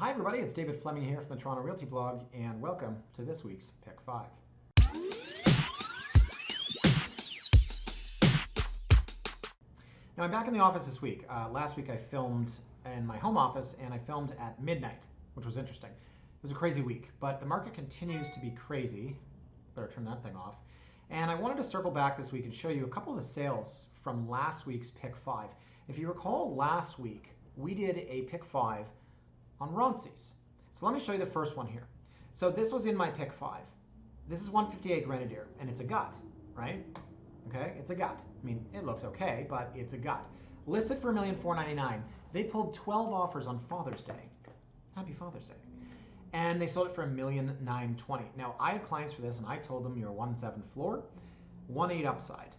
Hi everybody, it's David Fleming here from the Toronto Realty blog, and welcome to this week's Pick 5. Now I'm back in the office this week. Last week I filmed in my home office and I filmed at midnight, which was interesting. It was a crazy week, but the market continues to be crazy. Better turn that thing off. And I wanted to circle back this week and show you a couple of the sales from last week's Pick 5. If you recall, last week we did a Pick 5 on Ronces. So let me show you the first one here. So this was in my Pick 5. This is 158 Grenadier, and it's a gut, right? Okay, it's a gut. I mean, it looks okay, but it's a gut. Listed for $1,499,000. They pulled 12 offers on Father's Day. Happy Father's Day. And they sold it for $1,920,000. Now, I had clients for this, and I told them you're 1/7 floor, 1/8 upside.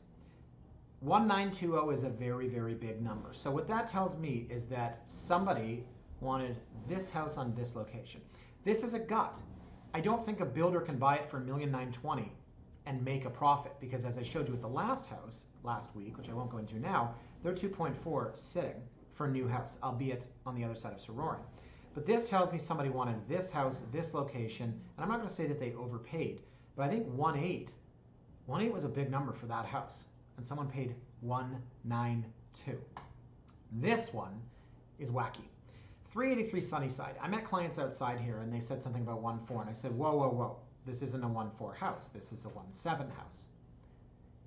1,920 is a very, very big number. So what that tells me is that somebody wanted this house on this location. This is a gut. I don't think a builder can buy it for $1,920,000 and make a profit, because as I showed you with the last house last week, which I won't go into now, they're 2.4 sitting for a new house, albeit on the other side of Sororn. But this tells me somebody wanted this house, this location, and I'm not going to say that they overpaid, but I think 1.8 was a big number for that house, and someone paid 192. This one is wacky. 383 Sunnyside. I met clients outside here and they said something about 1.4, and I said, whoa, whoa, whoa. This isn't a 1.4 house. This is a 1.7 house.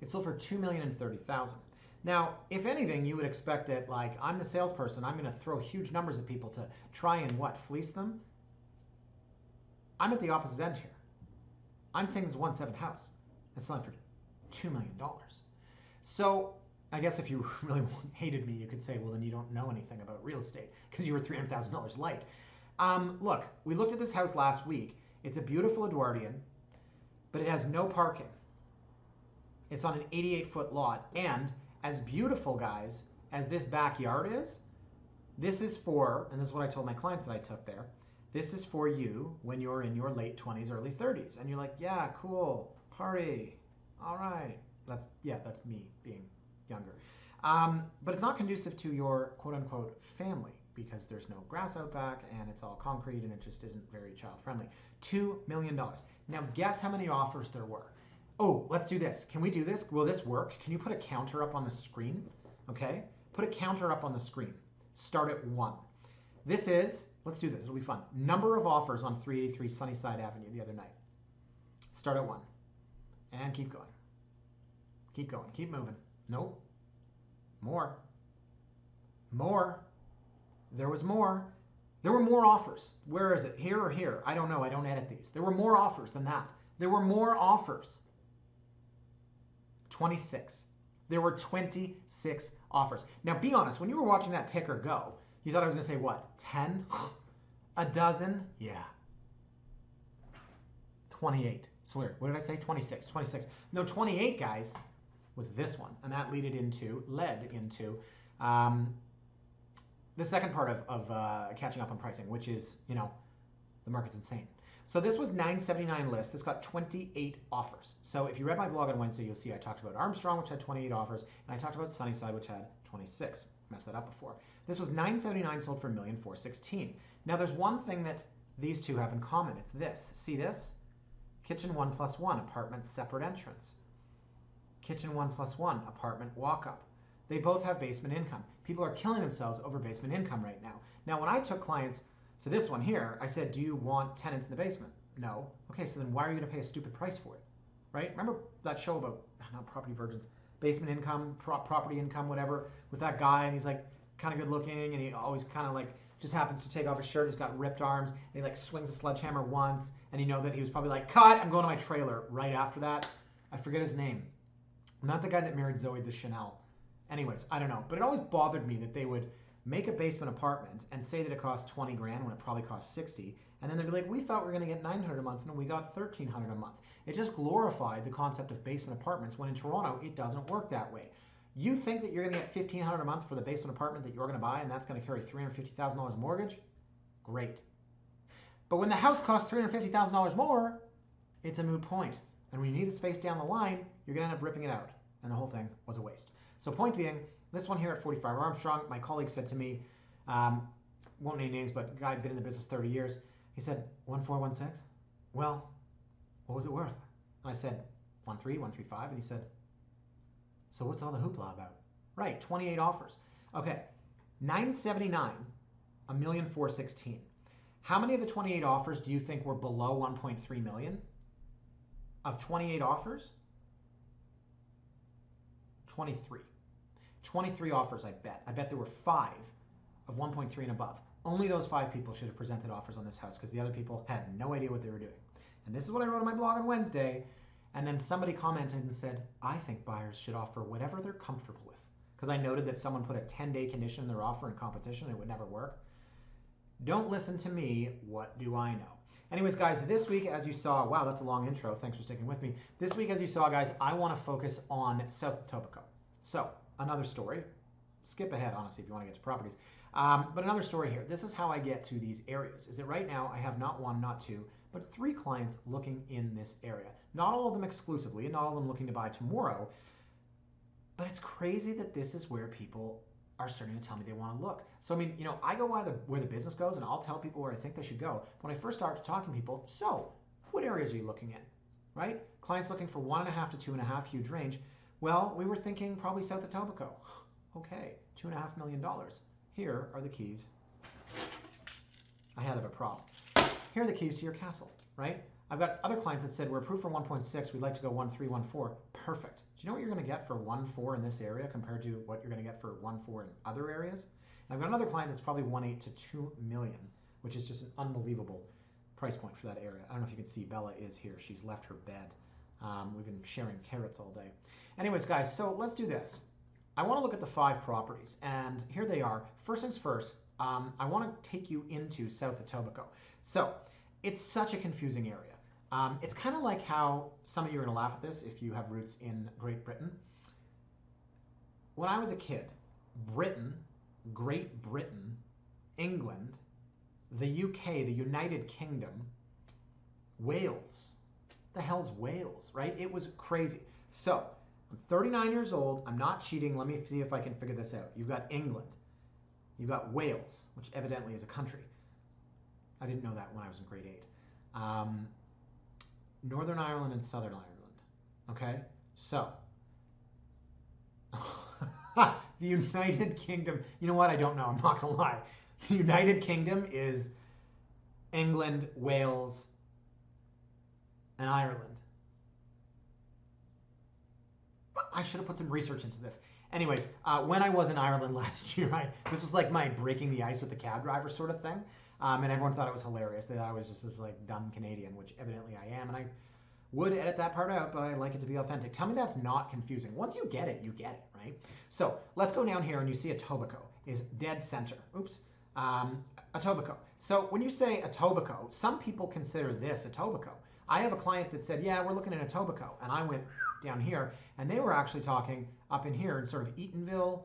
It sold for $2,030,000. Now, if anything, you would expect that, like, I'm the salesperson, I'm going to throw huge numbers at people to try and what, fleece them? I'm at the opposite end here. I'm saying this is a 1.7 house. It's selling for $2 million. So I guess if you really hated me, you could say, well, then you don't know anything about real estate because you were $300,000 light. Look, we looked at this house last week. It's a beautiful Edwardian, but it has no parking. It's on an 88-foot lot. And as beautiful, guys, as this backyard is, this is for, and this is what I told my clients that I took there, this is for you when you're in your late 20s, early 30s. And you're like, yeah, cool, party, all right. That's me being younger. But it's not conducive to your quote-unquote family because there's no grass out back and it's all concrete and it just isn't very child-friendly. $2 million. Now guess how many offers there were. Oh, let's do this. Can we do this? Will this work? Can you put a counter up on the screen? Okay, put a counter up on the screen. Start at 1. This is, let's do this, it'll be fun. Number of offers on 383 Sunnyside Avenue the other night. Start at 1. And keep going. Keep going, keep moving. Nope. More. More. There was more. There were more offers. Where is it? Here or here? I don't know. I don't edit these. There were more offers than that. There were more offers. 26. There were 26 offers. Now be honest, when you were watching that ticker go, you thought I was going to say what? 10? A dozen? Yeah. 28. Swear. What did I say? 26. 26. No, 28, guys, was this one, and that led into the second part of catching up on pricing, which is, the market's insane. So this was $979 list. This got 28 offers. So if you read my blog on Wednesday, you'll see I talked about Armstrong, which had 28 offers, and I talked about Sunnyside, which had 26. Messed that up before. This was $979 sold for $1,416,000. Now there's one thing that these two have in common. It's this. See this? Kitchen 1+1, apartment separate entrance. Kitchen 1+1, apartment walk-up. They both have basement income. People are killing themselves over basement income right now. Now, when I took clients to this one here, I said, do you want tenants in the basement? No. Okay, so then why are you going to pay a stupid price for it? Right? Remember that show about, not Property Virgins, basement income, property income, whatever, with that guy, and he's like kind of good looking, and he always kind of like just happens to take off his shirt, he's got ripped arms, and he like swings a sledgehammer once, and you know that he was probably like, cut, I'm going to my trailer right after that. I forget his name. Not the guy that married Zoe Deschanel. Anyways, I don't know. But it always bothered me that they would make a basement apartment and say that it costs 20 grand when it probably costs 60. And then they'd be like, we thought we were going to get 900 a month and we got 1,300 a month. It just glorified the concept of basement apartments when in Toronto, it doesn't work that way. You think that you're going to get 1,500 a month for the basement apartment that you're going to buy and that's going to carry $350,000 mortgage? Great. But when the house costs $350,000 more, it's a moot point. And when you need the space down the line, you're going to end up ripping it out. And the whole thing was a waste. So point being, this one here at 45 Armstrong, my colleague said to me, won't name names, but a guy had been in the business 30 years. He said, 1416? Well, what was it worth? And I said, 13, 135. And he said, so what's all the hoopla about? Right, 28 offers. Okay, 979, 1,416,000. How many of the 28 offers do you think were below 1.3 million? Of 28 offers? 23. 23 offers, I bet. I bet there were 5 of 1.3 and above. Only those 5 people should have presented offers on this house because the other people had no idea what they were doing. And this is what I wrote on my blog on Wednesday. And then somebody commented and said, I think buyers should offer whatever they're comfortable with. Because I noted that someone put a 10-day condition in their offer in competition. It would never work. Don't listen to me. What do I know? Anyways, guys, this week, as you saw, wow, that's a long intro. Thanks for sticking with me. This week, as you saw, guys, I want to focus on South Etobicoke. So, another story. Skip ahead, honestly, if you want to get to properties. But another story here. This is how I get to these areas. Is that right now I have not 1, not 2, but 3 clients looking in this area. Not all of them exclusively, and not all of them looking to buy tomorrow. But it's crazy that this is where people are starting to tell me they want to look. So, I mean, you know, I go by where the business goes, and I'll tell people where I think they should go. When I first start talking to people, so what areas are you looking in, right? Clients looking for 1.5 to 2.5, huge range. Well, we were thinking probably South Etobicoke. Okay, $2.5 million. Here are the keys. I had a problem. Here are the keys to your castle, right? I've got other clients that said we're approved for 1.6. We'd like to go 1.3, 1.4. Perfect. Do you know what you're going to get for 1.4 in this area compared to what you're going to get for 1.4 in other areas? And I've got another client that's probably 1.8 to 2 million, which is just an unbelievable price point for that area. I don't know if you can see Bella is here. She's left her bed. We've been sharing carrots all day. Anyways, guys, so let's do this. I want to look at the 5 properties, and here they are. First things first, I want to take you into South Etobicoke. So it's such a confusing area. It's kind of like how some of you are going to laugh at this if you have roots in Great Britain. When I was a kid, Britain, Great Britain, England, the UK, the United Kingdom, Wales. The hell's Wales, right? It was crazy. So I'm 39 years old. I'm not cheating. Let me see if I can figure this out. You've got England. You've got Wales, which evidently is a country. I didn't know that when I was in grade 8. Northern Ireland and Southern Ireland. Okay? So, the United Kingdom, you know what? I don't know. I'm not going to lie. The United Kingdom is England, Wales, and Ireland. I should have put some research into this. Anyways, when I was in Ireland last year, this was like my breaking the ice with the cab driver sort of thing. And everyone thought it was hilarious. They thought I was just this like dumb Canadian, which evidently I am. And I would edit that part out, but I like it to be authentic. Tell me that's not confusing. Once you get it, right? So let's go down here and you see Etobicoke is dead center. Oops. Etobicoke. So when you say Etobicoke, some people consider this Etobicoke. I have a client that said, yeah, we're looking at Etobicoke. And I went down here, and they were actually talking up in here in sort of Eatonville,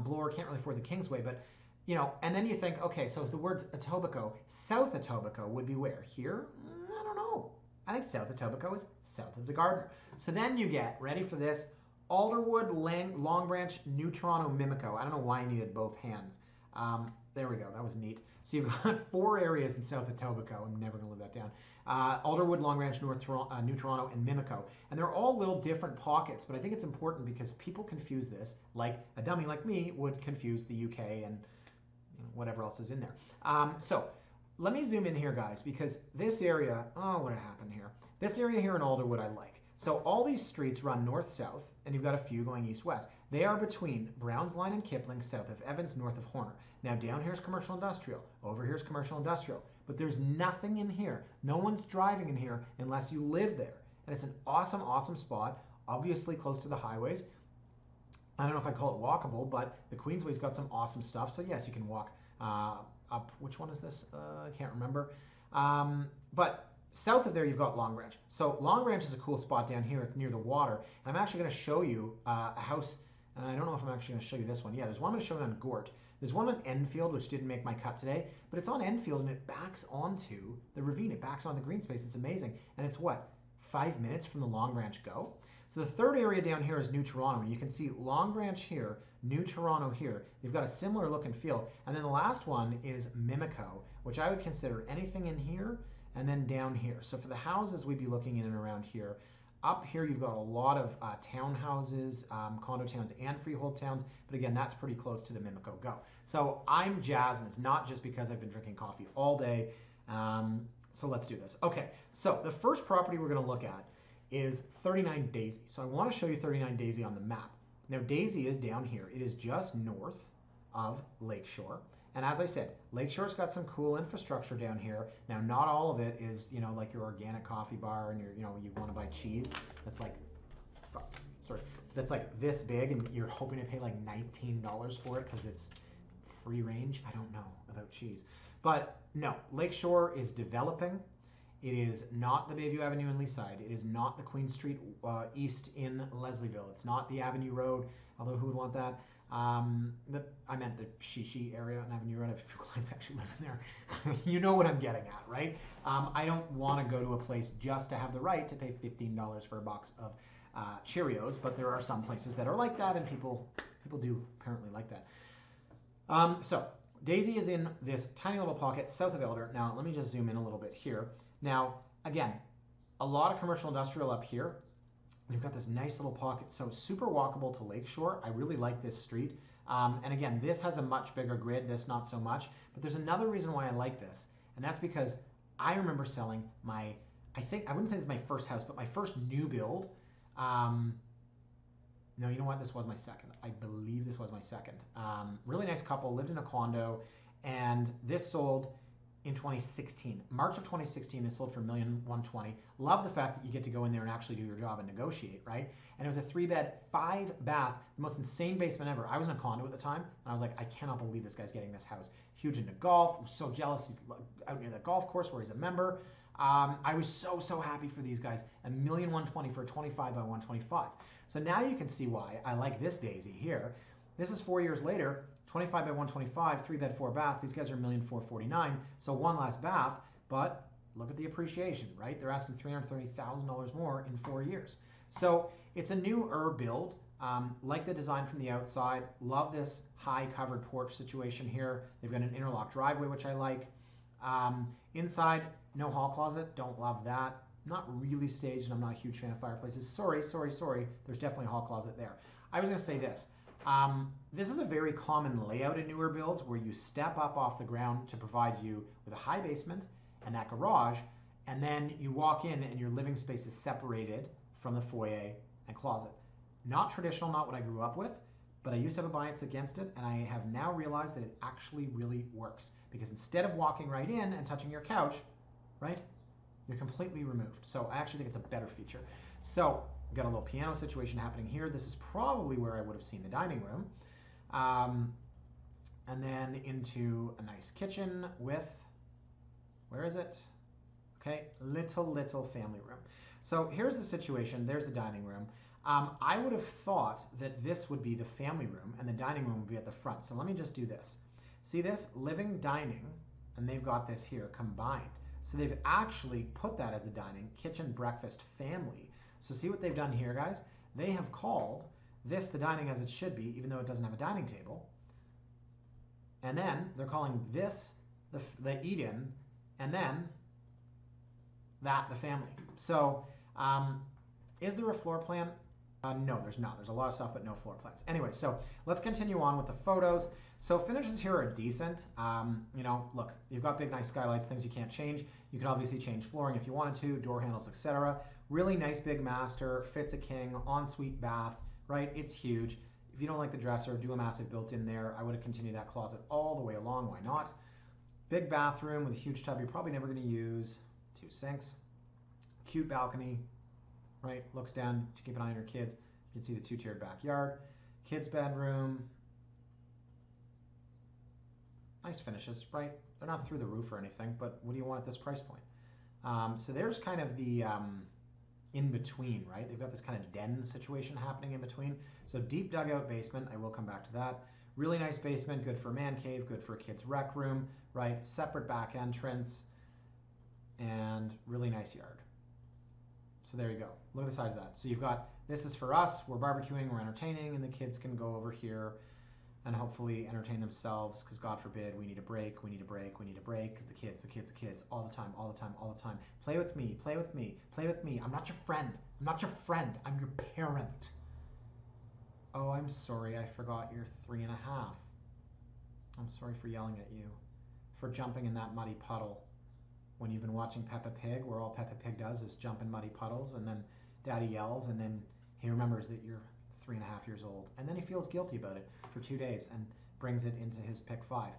Bloor, can't really afford the Kingsway, but you know, and then you think, okay, so the words Etobicoke, South Etobicoke would be where? Here? I don't know. I think South Etobicoke is south of the Gardiner. So then you get, ready for this, Alderwood, Long Branch, New Toronto, Mimico. I don't know why I needed both hands. There we go. That was neat. So you've got 4 areas in South Etobicoke. I'm never going to live that down. Alderwood, Long Branch, New Toronto, and Mimico. And they're all little different pockets, but I think it's important because people confuse this, like a dummy like me would confuse the UK and whatever else is in there. So let me zoom in here, guys, because this area, oh, what happened here? This area here in Alderwood I like. So all these streets run north-south, and you've got a few going east-west. They are between Browns Line and Kipling, south of Evans, north of Horner. Now down here's commercial industrial, over here's commercial industrial, but there's nothing in here. No one's driving in here unless you live there. And it's an awesome, awesome spot, obviously close to the highways. I don't know if I'd call it walkable, but the Queensway's got some awesome stuff. So yes, you can walk up. Which one is this? I can't remember. But south of there, you've got Long Branch. So Long Branch is a cool spot down here near the water. And I'm actually going to show you a house. And I don't know if I'm actually going to show you this one. Yeah, there's one I'm going to show you on Gort. There's one on Enfield, which didn't make my cut today. But it's on Enfield, and it backs onto the ravine. It backs onto the green space. It's amazing. And it's what? 5 minutes from the Long Branch go? So the third area down here is New Toronto. And you can see Long Branch here New Toronto here. They've got a similar look and feel. And then the last one is Mimico, which I would consider anything in here and then down here. So for the houses, we'd be looking in and around here. Up here, you've got a lot of townhouses, condo towns, and freehold towns. But again, that's pretty close to the Mimico Go. So I'm jazzed, and it's not just because I've been drinking coffee all day. So let's do this. Okay, so the first property we're going to look at is 39 Daisy. So I want to show you 39 Daisy on the map. Now, Daisy is down here. It is just north of Lakeshore. And as I said, Lakeshore's got some cool infrastructure down here. Now, not all of it is, like your organic coffee bar and you want to buy cheese that's like, that's like this big and you're hoping to pay like $19 for it because it's free range. I don't know about cheese. But no, Lakeshore is developing. It is not the Bayview Avenue in Leaside. It is not the Queen Street East in Leslieville. It's not the Avenue Road, although who would want that? I meant the Shishi area on Avenue Road. I have a few clients actually live in there. You know what I'm getting at, right? I don't want to go to a place just to have the right to pay $15 for a box of Cheerios, but there are some places that are like that, and people do apparently like that. So Daisy is in this tiny little pocket south of Elder. Now, let me just zoom in a little bit here. Now, again, a lot of commercial industrial up here. You've got this nice little pocket, so super walkable to Lakeshore. I really like this street. And again, this has a much bigger grid, this not so much. But there's another reason why I like this, and that's because I remember selling I wouldn't say it's my first house, but my first new build. No, you know what? This was my second. I believe this was my second. Really nice couple, lived in a condo, and this sold in 2016. March of 2016, this sold for $1,120,000. Love the fact that you get to go in there and actually do your job and negotiate, right? And it was a 3-bed, 5-bath, the most insane basement ever. I was in a condo at the time, and I was like, I cannot believe this guy's getting this house. Huge into golf. I'm so jealous he's out near the golf course where he's a member. I was so happy for these guys. $1,120,000 for a 25 by 125. So now you can see why I like this Daisy here. This is 4 years later, 25 by 125, 3-bed, 4-bath. These guys are $1,449,000. So one last bath, but look at the appreciation, right? They're asking $330,000 more in 4 years. So it's a newer build. Like the design from the outside. Love this high covered porch situation here. They've got an interlock driveway, which I like. Inside, no hall closet. Don't love that. Not really staged, and I'm not a huge fan of fireplaces. Sorry. There's definitely a hall closet there. I was going to say this. This is a very common layout in newer builds where you step up off the ground to provide you with a high basement and that garage, and then you walk in and your living space is separated from the foyer and closet. Not traditional, not what I grew up with, but I used to have a bias against it, and I have now realized that it actually really works, because instead of walking right in and touching your couch, right, you're completely removed. So I actually think it's a better feature. So we've got a little piano situation happening here. This is probably where I would have seen the dining room. And then into a nice kitchen with, where is it? Okay, little family room. So here's the situation. There's the dining room. I would have thought that this would be the family room and the dining room would be at the front. So let me just do this. See this? Living, dining, and they've got this here combined. So they've actually put that as the dining, kitchen, breakfast, family. So see what they've done here, guys? They have called this the dining as it should be, even though it doesn't have a dining table. And then they're calling this the eat-in, and then that the family. So is there a floor plan? No, there's not. There's a lot of stuff, but no floor plans. Anyway, so let's continue on with the photos. So finishes here are decent. Look, you've got big, nice skylights, things you can't change. You can obviously change flooring if you wanted to, door handles, etc. Really nice big master, fits a king, ensuite bath, right? It's huge. If you don't like the dresser, do a massive built-in there. I would have continued that closet all the way along. Why not? Big bathroom with a huge tub you're probably never going to use. 2 sinks. Cute balcony, right? Looks down to keep an eye on your kids. You can see the 2-tiered backyard. Kids' bedroom. Nice finishes, right? They're not through the roof or anything, but what do you want at this price point? So there's kind of the in between, right? They've got this kind of den situation happening in between. So deep dugout basement, I will come back to that. Really nice basement, good for a man cave, good for a kid's rec room, right? Separate back entrance, and really nice yard. So there you go. Look at the size of that. So you've got, this is for us, we're barbecuing, we're entertaining, and the kids can go over here. and hopefully entertain themselves, because God forbid we need a break, we need a break, we need a break, because the kids, all the time, all the time, all the time. Play with me, play with me, play with me. I'm not your friend. I'm not your friend. I'm your parent. Oh, I'm sorry, I forgot you're 3.5. I'm sorry for yelling at you, for jumping in that muddy puddle. When you've been watching Peppa Pig, where all Peppa Pig does is jump in muddy puddles, and then Daddy yells, and then he remembers that you're 3.5 years old, and then he feels guilty about it for 2 days and brings it into his pick 5.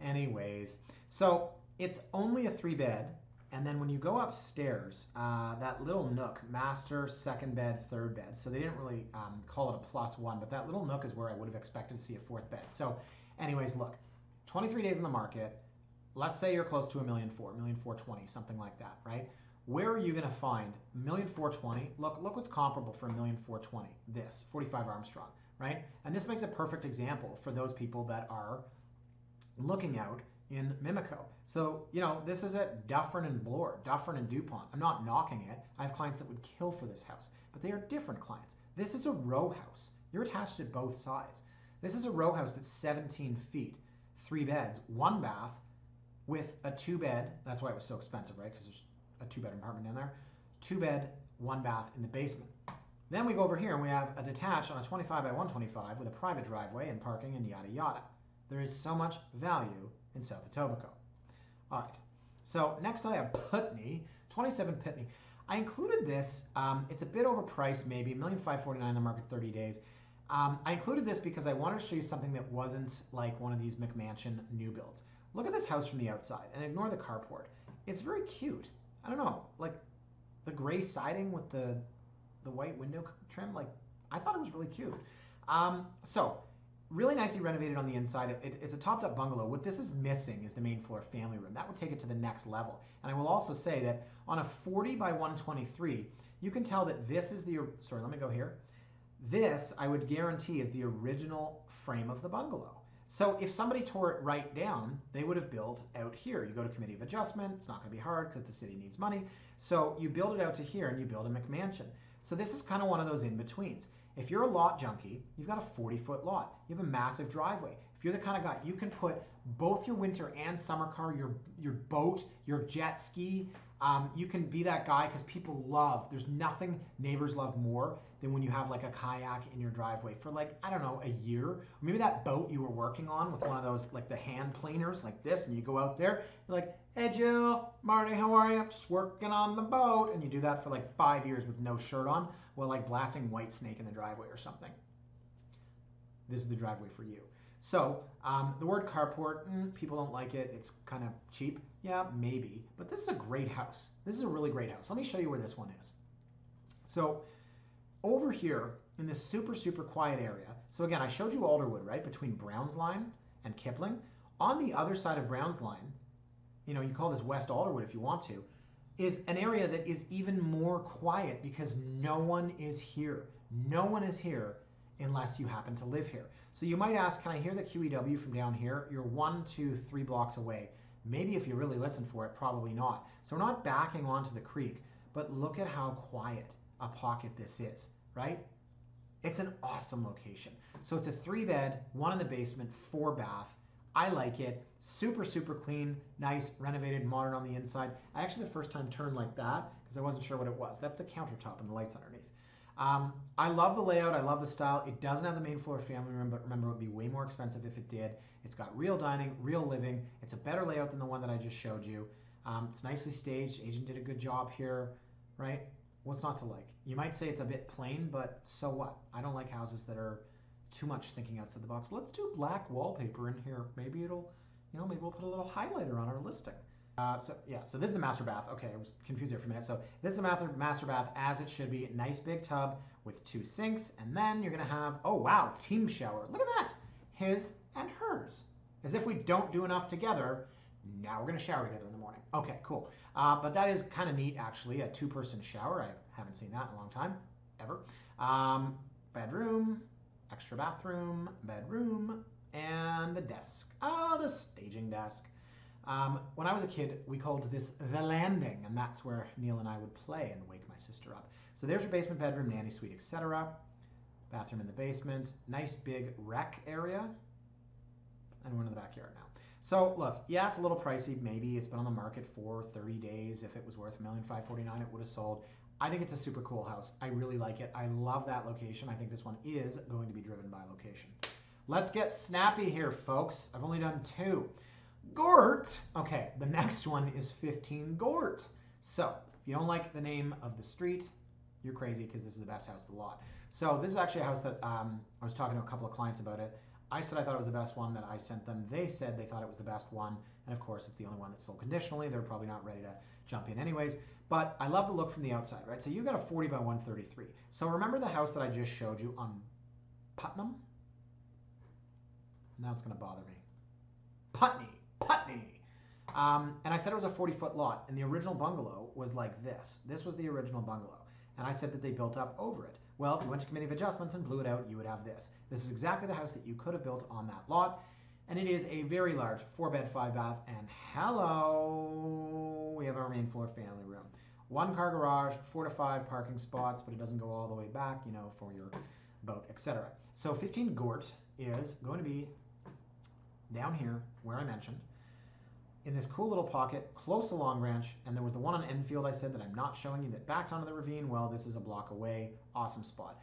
Anyways, so it's only a 3-bed, and then when you go upstairs, that little nook, master, second bed, third bed, so they didn't really call it a +1, but that little nook is where I would have expected to see a 4th bed. So anyways, look, 23 days on the market. Let's say you're close to $1,400,000, $1,420,000, something like that, right? Where are you going to find $1,420,000? Look what's comparable for $1,420,000. This 45 Armstrong, right? And this makes a perfect example for those people that are looking out in Mimico. So, you know, this is at Dufferin and Bloor, Dufferin and DuPont. I'm not knocking it. I have clients that would kill for this house, but they are different clients. This is a row house. You're attached at both sides. This is a row house that's 17 feet, 3 beds, 1 bath, with a 2-bed. That's why it was so expensive, right? Because there's a 2-bedroom apartment down there. 2-bed, 1 bath in the basement. Then we go over here and we have a detached on a 25 by 125 with a private driveway and parking and yada yada. There is so much value in South Etobicoke. All right. So next I have Putney, 27 Putney. I included this. It's a bit overpriced, maybe $1,549,000 on the market 30 days. I included this because I wanted to show you something that wasn't like one of these McMansion new builds. Look at this house from the outside and ignore the carport. It's very cute. I don't know, like the gray siding with the white window trim, like I thought it was really cute. So really nicely renovated on the inside. It's a topped up bungalow. What this is missing is the main floor family room. That would take it to the next level. And I will also say that on a 40 by 123, you can tell that this is the, sorry, let me go here. This, I would guarantee, is the original frame of the bungalow. So if somebody tore it right down, they would have built out here. You go to committee of adjustment. It's not going to be hard because the city needs money. So you build it out to here and you build a McMansion. So this is kind of one of those in-betweens. If you're a lot junkie, you've got a 40-foot lot. You have a massive driveway. If you're the kind of guy, you can put both your winter and summer car, your boat, your jet ski. You can be that guy because people love, there's nothing neighbors love more than when you have like a kayak in your driveway for like, I don't know, a year. Or maybe that boat you were working on with one of those, like the hand planers like this, and you go out there, you're like, hey Jill, Marty, how are you? Just working on the boat. And you do that for like 5 years with no shirt on while like blasting White Snake in the driveway or something. This is the driveway for you. So the word carport, people don't like it. It's kind of cheap. Yeah, maybe. But this is a great house. This is a really great house. Let me show you where this one is. So over here in this super, super quiet area. So again, I showed you Alderwood, right? Between Browns Line and Kipling. On the other side of Browns Line, you know, you call this West Alderwood if you want to, is an area that is even more quiet because no one is here. No one is here unless you happen to live here. So you might ask, can I hear the QEW from down here? You're 1, 2, 3 blocks away. Maybe if you really listen for it, probably not. So we're not backing onto the creek, but look at how quiet a pocket this is, right? It's an awesome location. So it's a 3-bed, 1 in the basement, 4 bath. I like it. Super, super clean, nice, renovated, modern on the inside. I actually the first time turned like that because I wasn't sure what it was. That's the countertop and the lights underneath. I love the layout. I love the style. It doesn't have the main floor family room, but remember, it would be way more expensive if it did. It's got real dining, real living. It's a better layout than the one that I just showed you. It's nicely staged. Agent did a good job here, right? What's not to like? You might say it's a bit plain, but so what? I don't like houses that are too much thinking outside the box. Let's do black wallpaper in here. Maybe it'll, you know, maybe we'll put a little highlighter on our listing. So this is the master bath. Okay, I was confused there for a minute. So this is a master bath as it should be. Nice big tub with 2 sinks. And then you're going to have, oh wow, team shower. Look at that. His and hers. As if we don't do enough together. Now we're going to shower together in the morning. Okay, cool. But that is kind of neat, actually, a 2-person shower. I haven't seen that in a long time, ever. Bedroom, extra bathroom, bedroom, and the desk. The staging desk. When I was a kid, we called this the landing, and that's where Neil and I would play and wake my sister up. So there's your basement, bedroom, nanny suite, etc. Bathroom in the basement. Nice big rec area. and we're in the backyard now. So look, yeah, it's a little pricey. Maybe it's been on the market for 30 days. If it was worth $1,549,000, it would have sold. I think it's a super cool house. I really like it. I love that location. I think this one is going to be driven by location. Let's get snappy here, folks. I've only done 2. Gort. Okay, the next one is 15 Gort. So if you don't like the name of the street, you're crazy, because this is the best house of the lot. So this is actually a house that I was talking to a couple of clients about it. I said I thought it was the best one that I sent them. They said they thought it was the best one. And of course, it's the only one that's sold conditionally. They're probably not ready to jump in anyways. But I love the look from the outside, right? So you got a 40 by 133. So remember the house that I just showed you on Putnam? Now it's going to bother me. Putney. And I said it was a 40-foot lot. And the original bungalow was like this. This was the original bungalow. And I said that they built up over it. Well, if you went to committee of adjustments and blew it out, you would have this. This is exactly the house that you could have built on that lot. And it is a very large 4-bed, 5-bath. And hello, we have our main floor family room. 1-car garage, 4 to 5 parking spots, but it doesn't go all the way back, you know, for your boat, etc. So 15 Gort is going to be down here where I mentioned, in this cool little pocket close to Long Branch. And there was the one on Enfield I said that I'm not showing you that backed onto the ravine. Well, this is a block away. Awesome spot.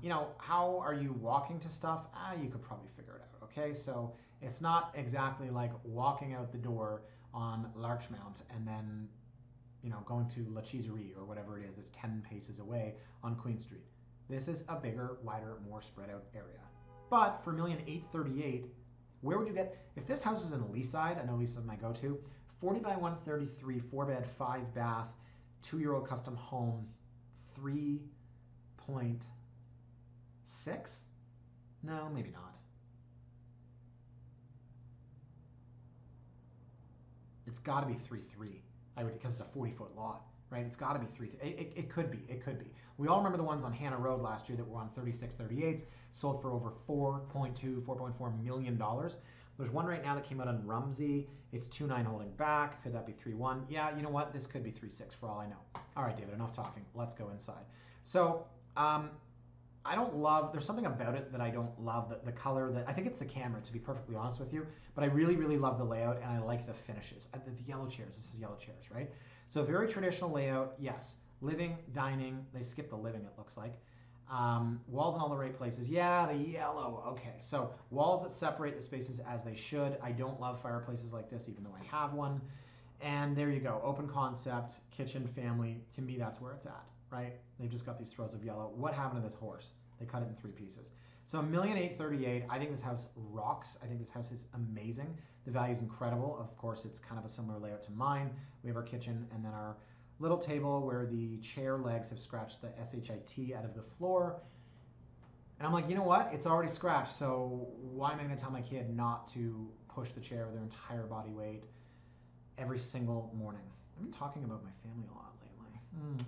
You know, how are you walking to stuff? You could probably figure it out. Okay, so it's not exactly like walking out the door on Larchmount and then, you know, going to La Cheeserie or whatever it is that's 10 paces away on Queen Street. This is a bigger, wider, more spread out area. But for $1,838,000, where would you get, if this house was in Leaside, I know Leaside is my go-to, 40 by 133, 4-bed, 5-bath, 2-year-old custom home, 3.6? No, maybe not. It's got to be 3.3. I would, because it's a 40-foot lot, right? It's got to be 3.3. It could be. It could be. We all remember the ones on Hannah Road last year that were on 36.38s, sold for over $4.4 million. There's one right now that came out on Rumsey. It's 2.9 holding back. Could that be 3.1? Yeah, you know what? This could be 3.6 for all I know. All right, David, enough talking. Let's go inside. So I don't love, there's something about it that I don't love, the color, that I think it's the camera, to be perfectly honest with you, but I really, really love the layout, and I like the finishes. The yellow chairs, this is yellow chairs, right? So very traditional layout, yes. Living, dining, they skipped the living, it looks like. Walls in all the right places. Yeah, the yellow, okay. So walls that separate the spaces as they should. I don't love fireplaces like this, even though I have one. And there you go, open concept, kitchen, family. To me, that's where it's at, right? They've just got these throws of yellow. What happened to this horse? They cut it in 3 pieces. So $1,838,000. I think this house rocks. I think this house is amazing. The value is incredible. Of course, it's kind of a similar layout to mine. We have our kitchen and then our little table where the chair legs have scratched the SHIT out of the floor. And I'm like, you know what? It's already scratched, so why am I going to tell my kid not to push the chair with their entire body weight every single morning? I've been talking about my family a lot lately.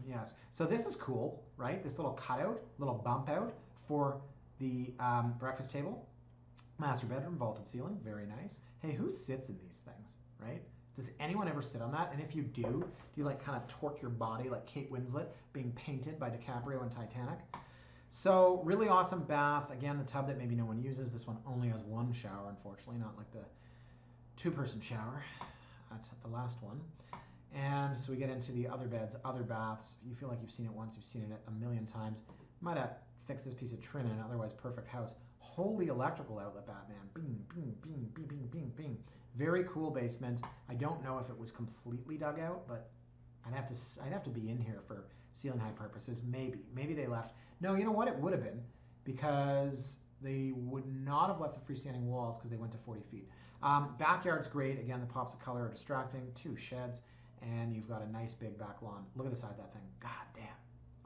Yes. So this is cool, right? This little cutout, little bump out for the breakfast table. Master bedroom, vaulted ceiling, very nice. Hey, who sits in these things, right? Does anyone ever sit on that? And if you do you like kind of torque your body like Kate Winslet being painted by DiCaprio in Titanic? So really awesome bath. Again, the tub that maybe no one uses. This one only has 1 shower, unfortunately, not like the 2-person shower at the last one. And so we get into the other beds, other baths. You feel like you've seen it once, you've seen it a million times. Might have fixed this piece of trim in an otherwise perfect house. Holy electrical outlet, Batman. Bing, bing, bing, bing, bing, bing, bing. Very cool basement. I don't know if it was completely dug out, but I'd have to be in here for ceiling height purposes. Maybe they left. No, you know what? It would have been, because they would not have left the freestanding walls because they went to 40 feet. Backyard's great. Again, the pops of color are distracting. 2 sheds, and you've got a nice big back lawn. Look at the size of that thing. God damn.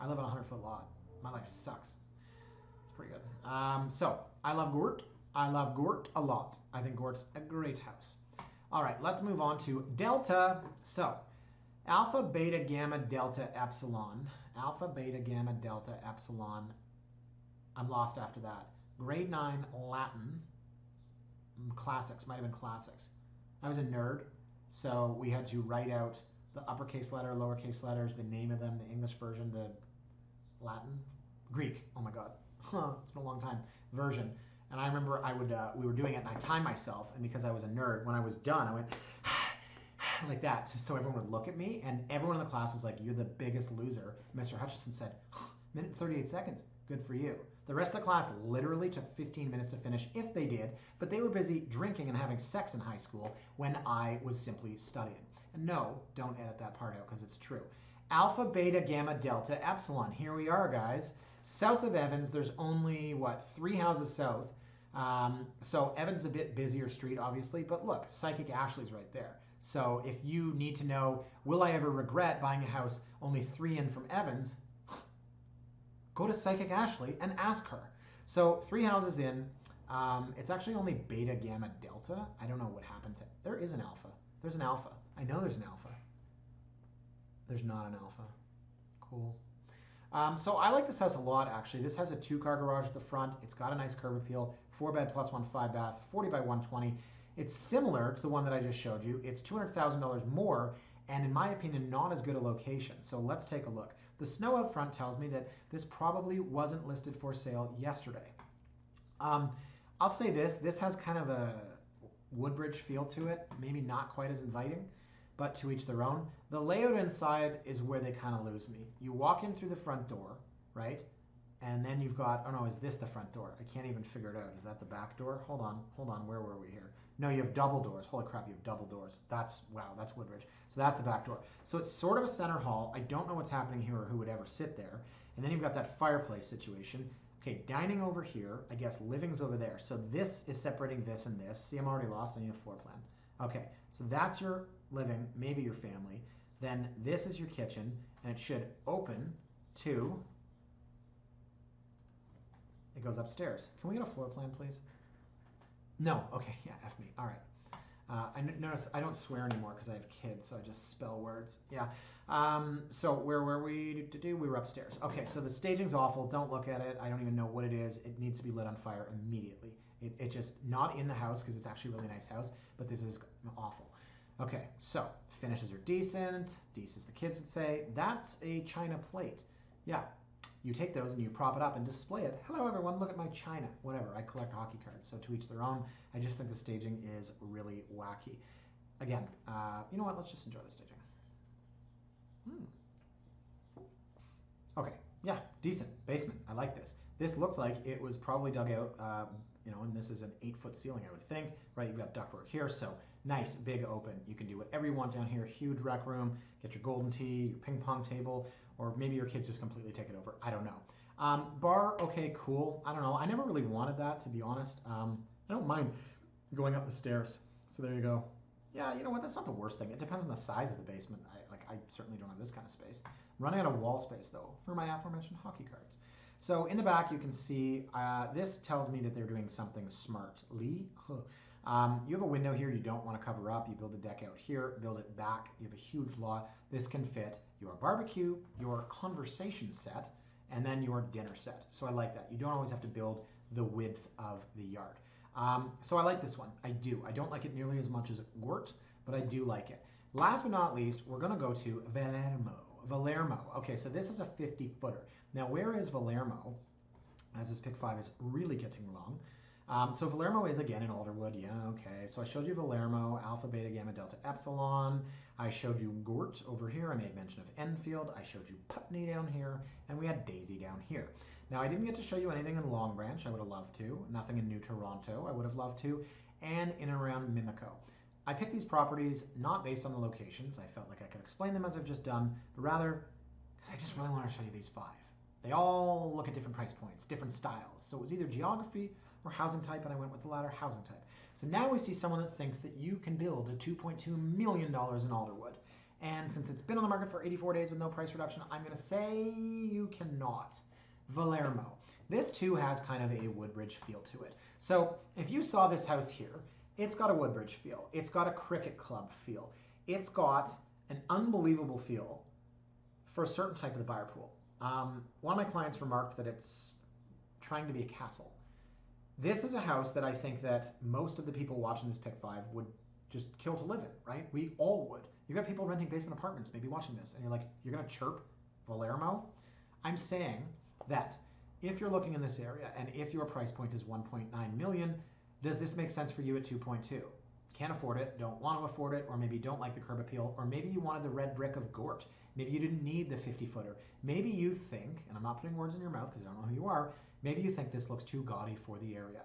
I live on a 100-foot lot. My life sucks. It's pretty good. So I love Gort. I love Gort a lot. I think Gort's a great house. All right, let's move on to Delta. So alpha, beta, gamma, delta, epsilon. Alpha, beta, gamma, delta, epsilon. I'm lost after that. Grade 9 Latin. Classics, might have been classics. I was a nerd, so we had to write out the uppercase letter, lowercase letters, the name of them, the English version, the Latin, Greek, oh my God, it's been a long time, version. And I remember we were doing it, and I timed myself, and because I was a nerd, when I was done, I went like that, so everyone would look at me, and everyone in the class was like, "You're the biggest loser." Mr. Hutchison said, "Minute and 38 seconds. Good for you." The rest of the class literally took 15 minutes to finish, if they did, but they were busy drinking and having sex in high school when I was simply studying. And no, don't edit that part out because it's true. Alpha, beta, gamma, delta, epsilon. Here we are, guys. South of Evans, there's only, what, 3 houses south. So Evans is a bit busier street, obviously, but look, Psychic Ashley's right there. So if you need to know, will I ever regret buying a house only 3 in from Evans, go to Psychic Ashley and ask her. So 3 houses in, it's actually only beta, gamma, delta. I don't know what happened to, there is an alpha. There's an alpha. I know there's an alpha. There's not an alpha. Cool. So I like this house a lot, actually. This has a 2-car garage at the front. It's got a nice curb appeal, 4-bed plus 1 5-bath, 40 by 120. It's similar to the one that I just showed you. It's $200,000 more, and in my opinion, not as good a location. So let's take a look. The snow out front tells me that this probably wasn't listed for sale yesterday. I'll say this has kind of a Woodbridge feel to it, maybe not quite as inviting, but to each their own. The layout inside is where they kind of lose me. You walk in through the front door, right? And then you've got, oh no, is this the front door? I can't even figure it out. Is that the back door? Hold on, where were we here? No, you have double doors. Holy crap, you have double doors. That's, wow, that's Woodbridge. So that's the back door. So it's sort of a center hall. I don't know what's happening here or who would ever sit there. And then you've got that fireplace situation. Okay, dining over here, I guess living's over there. So this is separating this and this. See, I'm already lost, I need a floor plan. Okay, so that's your living, maybe your family. Then this is your kitchen, and it should open to, it goes upstairs. Can we get a floor plan, please? No, okay, yeah, F me, all right. I notice I don't swear anymore because I have kids, so I just spell words. Yeah. So where were we? We were upstairs. Okay, so the staging's awful. Don't look at it. I don't even know what it is. It needs to be lit on fire immediately. It just, not in the house because it's actually a really nice house, but this is awful. Okay, so finishes are decent. Decent, as the kids would say. That's a china plate. Yeah. You take those and you prop it up and display it. Hello everyone, look at my china. Whatever, I collect hockey cards, so to each their own. I just think the staging is really wacky. Again, you know what, let's just enjoy the staging. Okay, yeah, decent. Basement, I like this. This looks like it was probably dug out, you know, and this is an 8-foot ceiling, I would think. Right, you've got ductwork here, so nice, big open. You can do whatever you want down here. Huge rec room, get your golden tee, your ping pong table, or maybe your kids just completely take it over. I don't know. Bar, okay, cool. I don't know. I never really wanted that, to be honest. I don't mind going up the stairs. So there you go. Yeah, you know what? That's not the worst thing. It depends on the size of the basement. I certainly don't have this kind of space. I'm running out of wall space, though, for my aforementioned hockey cards. So in the back, you can see this tells me that they're doing something smartly. You have a window here you don't want to cover up. You build a deck out here, build it back. You have a huge lot. This can fit your barbecue, your conversation set, and then your dinner set. So I like that. You don't always have to build the width of the yard. So I like this one. I do. I don't like it nearly as much as Gort, but I do like it. Last but not least, we're going to go to Valermo. Okay, so this is a 50-footer. Now, where is Valermo? As this pick 5 is really getting long. So Valermo is again in Alderwood. Yeah, okay. So I showed you Valermo, Alpha, Beta, Gamma, Delta, Epsilon. I showed you Gort over here. I made mention of Enfield. I showed you Putney down here, and we had Daisy down here. Now, I didn't get to show you anything in Long Branch. I would have loved to. Nothing in New Toronto. I would have loved to. And in and around Mimico. I picked these properties not based on the locations. I felt like I could explain them as I've just done, but rather because I just really want to show you these 5. They all look at different price points, different styles. So it was either geography or housing type, and I went with the latter, housing type. So now we see someone that thinks that you can build a $2.2 million in Alderwood. And since it's been on the market for 84 days with no price reduction, I'm going to say you cannot. Valermo. This too has kind of a Woodbridge feel to it. So if you saw this house here, it's got a Woodbridge feel. It's got a cricket club feel. It's got an unbelievable feel for a certain type of the buyer pool. One of my clients remarked that it's trying to be a castle. This is a house that I think that most of the people watching this pick 5 would just kill to live in, right? We all would. You've got people renting basement apartments maybe watching this, and you're like, you're going to chirp Valermo? I'm saying that if you're looking in this area and if your price point is 1.9 million, does this make sense for you at 2.2? Can't afford it, don't want to afford it, or maybe you don't like the curb appeal, or maybe you wanted the red brick of Gort. Maybe you didn't need the 50-footer. Maybe you think, and I'm not putting words in your mouth because I don't know who you are, maybe you think this looks too gaudy for the area.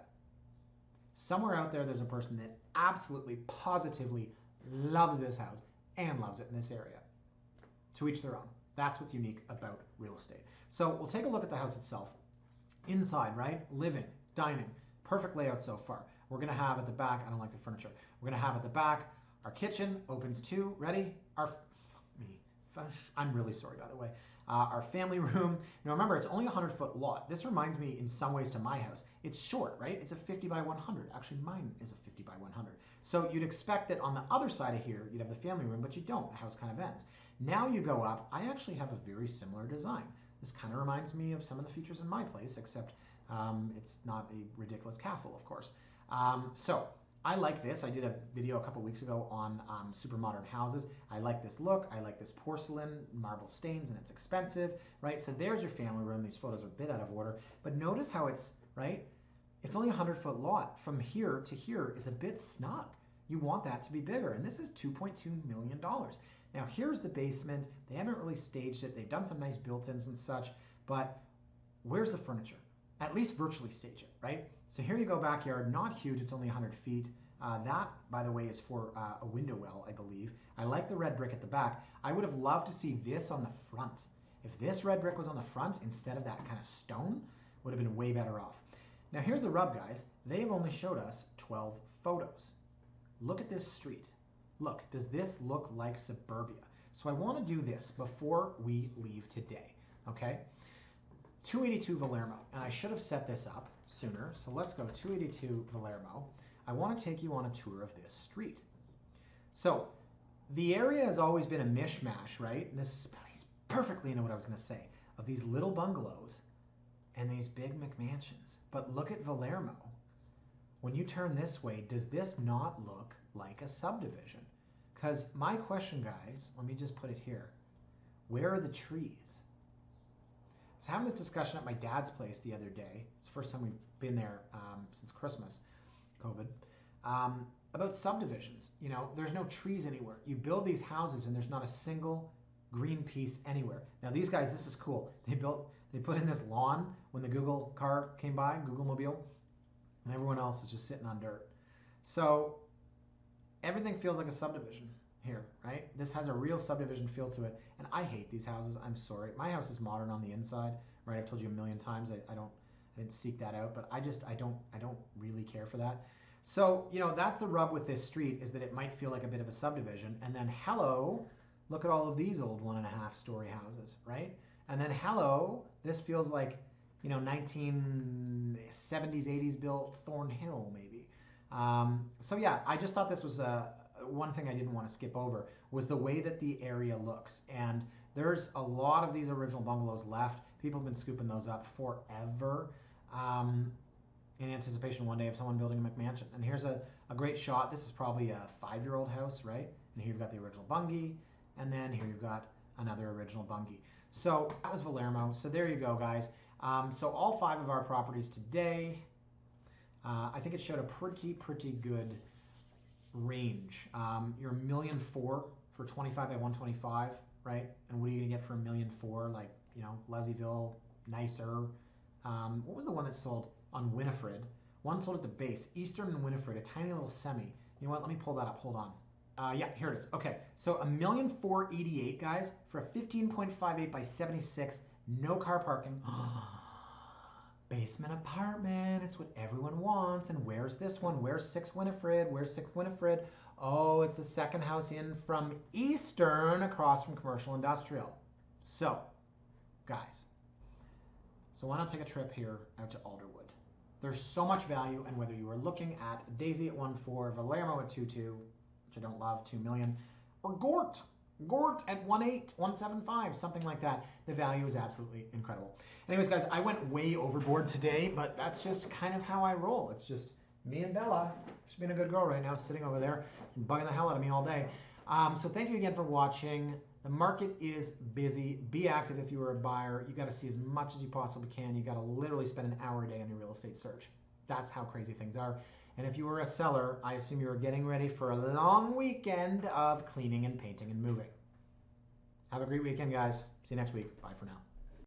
Somewhere out there, there's a person that absolutely, positively loves this house and loves it in this area. To each their own. That's what's unique about real estate. So we'll take a look at the house itself. Inside, right? Living, dining, perfect layout so far. We're gonna have at the back, I don't like the furniture. We're gonna have at the back, our kitchen opens too, ready? I'm really sorry, by the way. Our family room. Now remember, it's only a 100-foot lot. This reminds me in some ways to my house. It's short, right? It's a 50 by 100. Actually, mine is a 50 by 100. So you'd expect that on the other side of here, you'd have the family room, but you don't. The house kind of ends. Now you go up. I actually have a very similar design. This kind of reminds me of some of the features in my place, except it's not a ridiculous castle, of course. So I like this. I did a video a couple weeks ago on super modern houses. I like this look. I like this porcelain, marble stains, and it's expensive, right? So there's your family room. These photos are a bit out of order, but notice how it's, right? It's only a 100-foot lot. From here to here is a bit snug. You want that to be bigger, and this is $2.2 million. Now here's the basement. They haven't really staged it. They've done some nice built-ins and such, but where's the furniture? At least virtually stage it, right? So here you go, backyard, not huge, it's only 100 feet. That, by the way, is for a window well, I believe. I like the red brick at the back. I would have loved to see this on the front. If this red brick was on the front instead of that kind of stone, would have been way better off. Now here's the rub, guys. They have only showed us 12 photos. Look at this street. Look, does this look like suburbia? So I want to do this before we leave today, okay? 282 Valermo, and I should have set this up sooner, so let's go 282 Valermo. I want to take you on a tour of this street. So the area has always been a mishmash, right? And this plays perfectly into what I was going to say, of these little bungalows and these big McMansions. But look at Valermo. When you turn this way, does this not look like a subdivision? Because my question, guys, let me just put it here. Where are the trees? I was having this discussion at my dad's place the other day. It's the first time we've been there since Christmas, COVID, about subdivisions. You know, there's no trees anywhere. You build these houses and there's not a single green piece anywhere. Now these guys, this is cool. They put in this lawn when the Google car came by, Google Mobile, and everyone else is just sitting on dirt. So everything feels like a subdivision here, right? This has a real subdivision feel to it, and I hate these houses. I'm sorry. My house is modern on the inside, right? I've told you a million times. I didn't seek that out, but I don't really care for that. So, you know, that's the rub with this street, is that it might feel like a bit of a subdivision. And then hello, look at all of these old 1.5-story houses, right? And then hello, this feels like, you know, 1970s, 80s built Thornhill maybe. So yeah, I just thought this was one thing I didn't want to skip over, was the way that the area looks. And there's a lot of these original bungalows left. People have been scooping those up forever in anticipation one day of someone building a McMansion. And here's a great shot. This is probably a 5-year-old house, right? And here you've got the original bungie, and then here you've got another original bungie. So that was Valermo. So there you go, guys. So all 5 of our properties today, I think it showed a pretty good range. You're $1.4 million for 25 by 125, right? And what are you gonna get for $1.4 million? Like, you know, Leslieville, nicer. What was the one that sold on Winifred? One sold at the base, Eastern and Winifred, a tiny little semi. You know what? Let me pull that up. Hold on. Yeah, here it is. Okay, so $1.488 million, guys, for a 15.58 by 76, no car parking. Basement apartment, it's what everyone wants. And where's this one? Where's 6 Winifred? Where's 6 Winifred? Oh, it's the second house in from Eastern, across from Commercial Industrial. So, guys, so why not take a trip here out to Alderwood? There's so much value, and whether you are looking at Daisy at 1.4, Valermo at 2.2, which I don't love, 2 million, or Gort at 1.8, 1.75, something like that, the value is absolutely incredible. Anyways, guys, I went way overboard today, but that's just kind of how I roll. It's just me and Bella. She's being a good girl right now, sitting over there and bugging the hell out of me all day. So thank you again for watching. The market is busy. Be active if you are a buyer. You got to see as much as you possibly can. You got to literally spend an hour a day on your real estate search. That's how crazy things are. And if you are a seller, I assume you are getting ready for a long weekend of cleaning and painting and moving. Have a great weekend, guys. See you next week. Bye for now.